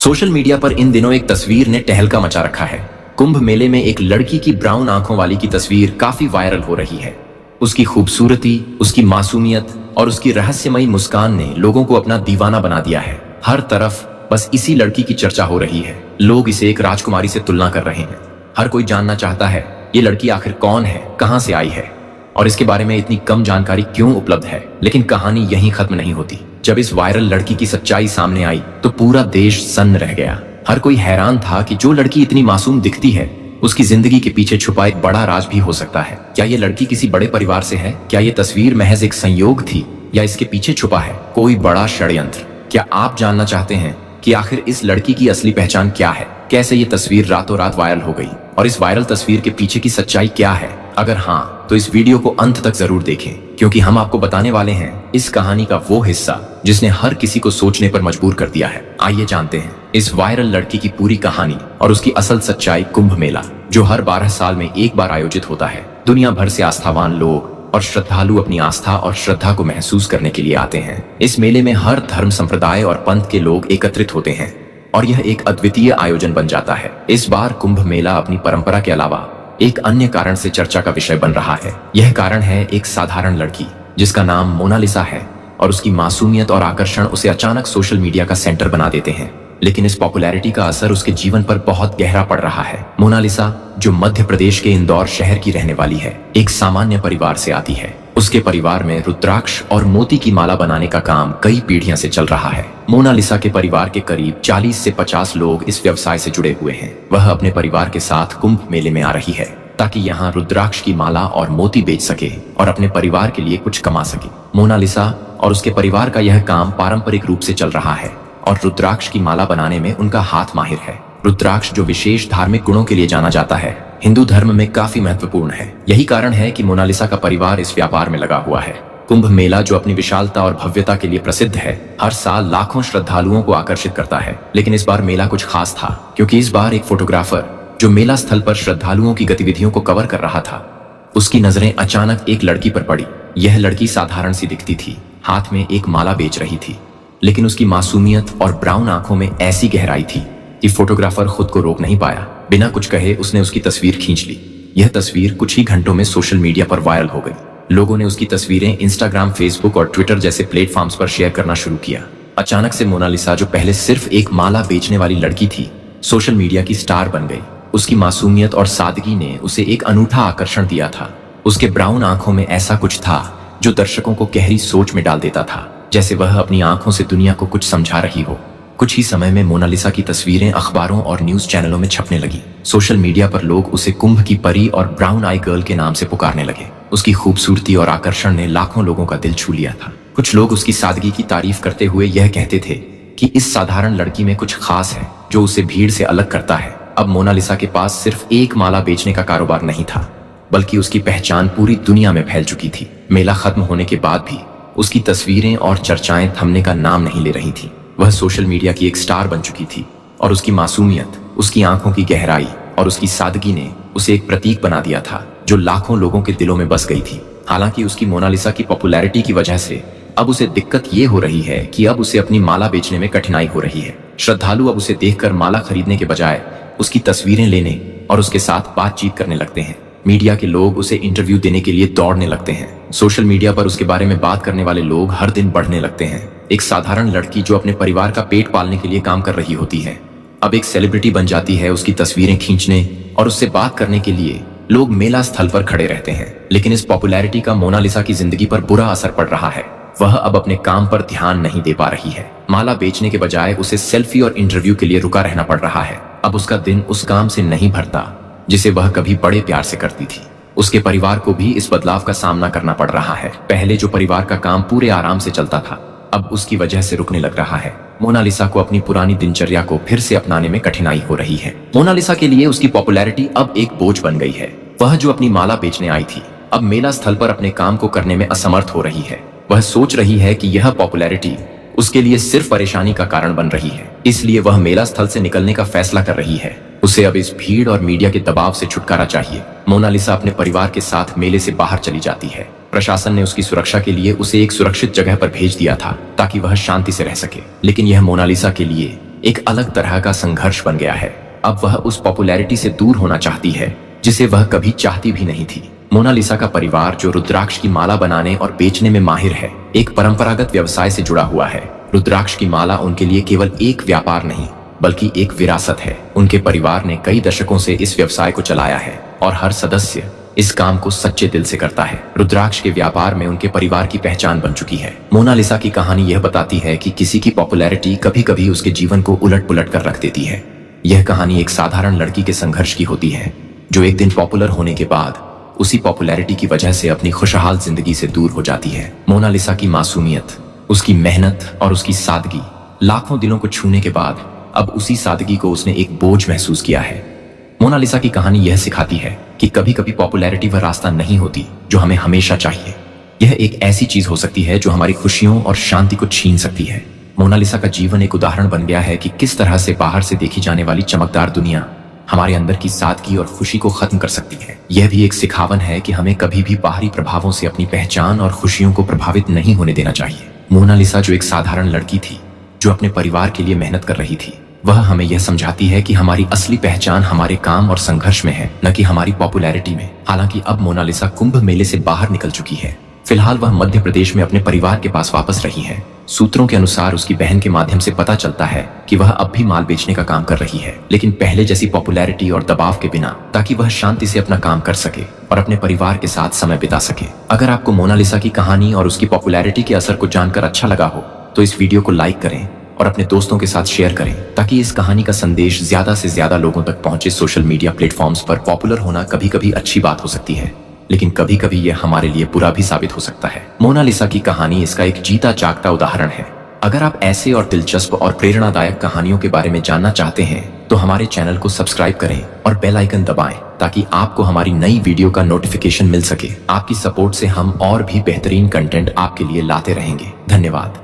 Social media पर इन दिनों एक तस्वीर ने तहलका मचा रखा है। कुंभ मेले में एक लड़की की ब्राउन आंखों वाली की तस्वीर काफी वायरल हो रही है। उसकी खूबसूरती, उसकी मासूमियत और उसकी रहस्यमयी मुस्कान ने लोगों को अपना दीवाना बना दिया है। हर तरफ बस इसी लड़की की चर्चा हो रही है। लोग इसे एक राजकुमारी से तुलना कर रहे हैं। हर कोई जानना चाहता है ये लड़की आखिर कौन है, कहां से आई है और इसके बारे में इतनी कम जानकारी क्यों उपलब्ध है। लेकिन कहानी यहीं खत्म नहीं होती। जब इस वायरल लड़की की सच्चाई सामने आई तो पूरा देश सन्न रह गया। हर कोई हैरान था कि जो लड़की इतनी मासूम दिखती है, उसकी जिंदगी के पीछे छुपा एक बड़ा राज भी हो सकता है। क्या ये लड़की किसी बड़े परिवार से है? क्या ये तस्वीर महज एक संयोग थी या इसके पीछे छुपा है कोई बड़ा षड्यंत्र? क्या आप जानना चाहते हैं कि आखिर इस लड़की की असली पहचान क्या है? कैसे ये तस्वीर रातों रात वायरल हो गई और इस वायरल तस्वीर के पीछे की सच्चाई क्या है? अगर हाँ, तो इस वीडियो को अंत तक जरूर देखें, क्योंकि हम आपको बताने वाले हैं इस कहानी का वो हिस्सा जिसने हर किसी को सोचने पर मजबूर कर दिया है। आइए जानते हैं इस वायरल लड़की की पूरी कहानी और उसकी असल सच्चाई। कुंभ मेला, जो हर 12 साल में एक बार आयोजित होता है, दुनिया भर से आस्थावान लोग और श्रद्धालु अपनी आस्था और श्रद्धा को महसूस करने के लिए आते हैं। इस मेले में हर धर्म, संप्रदाय और पंथ के लोग एकत्रित होते हैं और यह एक अद्वितीय आयोजन बन जाता है। इस बार कुंभ मेला अपनी परंपरा के अलावा एक अन्य कारण से चर्चा का विषय बन रहा है। यह कारण है एक साधारण लड़की जिसका नाम मोनालिसा है और उसकी मासूमियत और आकर्षण उसे अचानक सोशल मीडिया का सेंटर बना देते हैं। लेकिन इस पॉपुलैरिटी का असर उसके जीवन पर बहुत गहरा पड़ रहा है। मोनालिसा, जो मध्य प्रदेश के इंदौर शहर की रहने वाली है, एक सामान्य परिवार से आती है। उसके परिवार में रुद्राक्ष और मोती की माला बनाने का काम कई पीढ़ियों से चल रहा है। मोनालिसा के परिवार के करीब 40 से 50 लोग इस व्यवसाय से जुड़े हुए हैं। वह अपने परिवार के साथ कुंभ मेले में आ रही है ताकि यहाँ रुद्राक्ष की माला और मोती बेच सके और अपने परिवार के लिए कुछ कमा सके। मोनालिसा और उसके परिवार का यह काम पारंपरिक रूप से चल रहा है और रुद्राक्ष की माला बनाने में उनका हाथ माहिर है। रुद्राक्ष, जो विशेष धार्मिक गुणों के लिए जाना जाता है, हिंदू धर्म में काफी महत्वपूर्ण है। यही कारण है कि मोनालिसा का परिवार इस व्यापार में लगा हुआ है। कुंभ मेला, जो अपनी विशालता और भव्यता के लिए प्रसिद्ध है, हर साल लाखों श्रद्धालुओं को आकर्षित करता है। लेकिन इस बार मेला कुछ खास था, क्योंकि इस बार एक फोटोग्राफर जो मेला स्थल पर श्रद्धालुओं की गतिविधियों को कवर कर रहा था, उसकी नजरें अचानक एक लड़की पर पड़ी। यह लड़की साधारण सी दिखती थी, हाथ में एक माला बेच रही थी, लेकिन उसकी मासूमियत और ब्राउन आंखों में ऐसी गहराई थी कि फोटोग्राफर खुद को रोक नहीं पाया। बिना कुछ कहे उसने उसकी तस्वीर खींच ली। यह तस्वीर कुछ ही घंटों में सोशल मीडिया पर वायरल हो गई। लोगों ने उसकी तस्वीरें इंस्टाग्राम, फेसबुक और ट्विटर जैसे प्लेटफॉर्म्स पर शेयर करना शुरू किया। अचानक से मोनालिसा, जो पहले सिर्फ एक माला बेचने वाली लड़की थी, सोशल मीडिया की स्टार बन गई। उसकी मासूमियत और सादगी ने उसे एक अनूठा आकर्षण दिया था। उसके ब्राउन आंखों में ऐसा कुछ था जो दर्शकों को गहरी सोच में डाल देता था, जैसे वह अपनी आंखों से दुनिया को कुछ समझा रही हो। कुछ ही समय में मोनालिसा की तस्वीरें अखबारों और न्यूज चैनलों में छपने लगी। सोशल मीडिया पर लोग उसे कुंभ की परी और ब्राउन आई गर्ल के नाम से पुकारने लगे। उसकी खूबसूरती और आकर्षण ने लाखों लोगों का दिल छू लिया था। कुछ लोग उसकी सादगी की तारीफ करते हुए यह कहते थे कि इस साधारण लड़की में कुछ खास है जो उसे भीड़ से अलग करता है। अब मोनालिसा के पास सिर्फ एक माला बेचने का कारोबार नहीं था, बल्कि उसकी पहचान पूरी दुनिया में फैल चुकी थी। मेला खत्म होने के बाद भी उसकी तस्वीरें और चर्चाएं थमने का नाम नहीं ले रही थी। वह सोशल मीडिया की एक स्टार बन चुकी थी और उसकी मासूमियत, उसकी आंखों की गहराई और उसकी सादगी ने उसे एक प्रतीक बना दिया था जो लाखों लोगों के दिलों में बस गई थी। हालांकि उसकी मोनालिसा की पॉपुलैरिटी की वजह से अब उसे दिक्कत ये हो रही है कि अब उसे अपनी माला बेचने में कठिनाई हो रही है। श्रद्धालु अब उसे देखकर माला खरीदने के बजाय उसकी तस्वीरें लेने और उसके साथ बातचीत करने लगते हैं। मीडिया के लोग उसे इंटरव्यू देने के लिए दौड़ने लगते हैं। सोशल मीडिया पर उसके बारे में बात करने वाले लोग हर दिन बढ़ने लगते हैं। एक साधारण लड़की जो अपने परिवार का पेट पालने के लिए काम कर रही होती है, अब एक सेलिब्रिटी बन जाती है। उसकी तस्वीरें खींचने और उससे बात करने के लिए लोग मेला स्थल पर खड़े रहते हैं। लेकिन इस पॉपुलैरिटी का मोनालिसा की जिंदगी पर बुरा असर पड़ रहा है। वह अब अपने काम पर ध्यान नहीं दे पा रही है। माला बेचने के बजाय उसे सेल्फी और इंटरव्यू के लिए रुका रहना पड़ रहा है। अब उसका दिन उस काम से नहीं भरता जिसे वह कभी बड़े प्यार से करती थी। उसके परिवार को भी इस बदलाव का सामना करना पड़ रहा है। पहले जो परिवार का काम पूरे आराम से चलता था, अब उसकी वजह से रुकने लग रहा है। मोनालिसा को अपनी पुरानी दिनचर्या को फिर से अपनाने में कठिनाई हो रही है। मोनालिसा के लिए उसकी पॉपुलैरिटी अब एक बोझ बन गई है। वह जो अपनी माला बेचने आई थी, अब मेला स्थल पर अपने काम को करने में असमर्थ हो रही है। वह सोच रही है कि यह पॉपुलैरिटी उसके लिए सिर्फ परेशानी का कारण बन रही है, इसलिए वह मेला स्थल से निकलने का फैसला कर रही है। उसे अब इस भीड़ और मीडिया के दबाव से छुटकारा चाहिए। मोनालिसा अपने परिवार के साथ मेले से बाहर चली जाती है। प्रशासन ने उसकी सुरक्षा के लिए उसे एक सुरक्षित जगह पर भेज दिया था ताकि वह शांति से रह सके। लेकिन यह मोनालिसा के लिए एक अलग तरह का संघर्ष बन गया है। अब वह उस पॉपुलैरिटी से दूर होना चाहती है जिसे वह कभी चाहती भी नहीं थी। मोनालिसा का परिवार, जो रुद्राक्ष की माला बनाने और बेचने में माहिर है, एक परंपरागत व्यवसाय से जुड़ा हुआ है। रुद्राक्ष की माला उनके लिए केवल एक व्यापार नहीं बल्कि एक विरासत है। उनके परिवार ने कई दशकों से इस व्यवसाय को चलाया है और हर सदस्य इस काम को सच्चे दिल से करता है। रुद्राक्ष के व्यापार में उनके परिवार की पहचान बन चुकी है। मोनालिसा की कहानी यह बताती है कि किसी की पॉपुलैरिटी कभी कभी उसके जीवन को उलट पुलट कर रख देती है। यह कहानी एक साधारण लड़की के संघर्ष की होती है जो एक दिन पॉपुलर होने के बाद उसी पॉपुलैरिटी की वजह से अपनी खुशहाल जिंदगी से दूर हो जाती है। मोनालिसा की मासूमियत, उसकी मेहनत और उसकी सादगी लाखों दिलों को छूने के बाद अब उसी सादगी को उसने एक बोझ महसूस किया है। मोनालिसा की कहानी यह सिखाती है कि कभी कभी पॉपुलैरिटी वह रास्ता नहीं होती जो हमें हमेशा चाहिए। यह एक ऐसी चीज हो सकती है जो हमारी खुशियों और शांति को छीन सकती है। मोनालिसा का जीवन एक उदाहरण बन गया है कि किस तरह से बाहर से देखी जाने वाली चमकदार दुनिया हमारे अंदर की सादगी और खुशी को खत्म कर सकती है। यह भी एक सिखावन है कि हमें कभी भी बाहरी प्रभावों से अपनी पहचान और खुशियों को प्रभावित नहीं होने देना चाहिए। मोनालिसा, जो एक साधारण लड़की थी जो अपने परिवार के लिए मेहनत कर रही थी, वह हमें यह समझाती है कि हमारी असली पहचान हमारे काम और संघर्ष में है, न कि हमारी पॉपुलैरिटी में। हालांकि अब मोनालिसा कुंभ मेले से बाहर निकल चुकी है। फिलहाल वह मध्य प्रदेश में अपने परिवार के पास वापस रही है। सूत्रों के अनुसार उसकी बहन के माध्यम से पता चलता है कि वह अब भी माल बेचने का काम कर रही है, लेकिन पहले जैसी पॉपुलैरिटी और दबाव के बिना, ताकि वह शांति से अपना काम कर सके और अपने परिवार के साथ समय बिता सके। अगर आपको मोनालिसा की कहानी और उसकी पॉपुलैरिटी के असर को जानकर अच्छा लगा हो तो इस वीडियो को लाइक करें और अपने दोस्तों के साथ शेयर करें ताकि इस कहानी का संदेश ज्यादा से ज्यादा लोगों तक पहुंचे। सोशल मीडिया प्लेटफॉर्म्स पर पॉपुलर होना कभी कभी अच्छी बात हो सकती है, लेकिन कभी कभी यह हमारे लिए बुरा भी साबित हो सकता है। मोनालिसा की कहानी इसका एक जीता जागता उदाहरण है। अगर आप ऐसे और दिलचस्प और प्रेरणादायक कहानियों के बारे में जानना चाहते हैं तो हमारे चैनल को सब्सक्राइब करें और बेल आइकन दबाएं ताकि आपको हमारी नई वीडियो का नोटिफिकेशन मिल सके। आपकी सपोर्ट से हम और भी बेहतरीन कंटेंट आपके लिए लाते रहेंगे। धन्यवाद।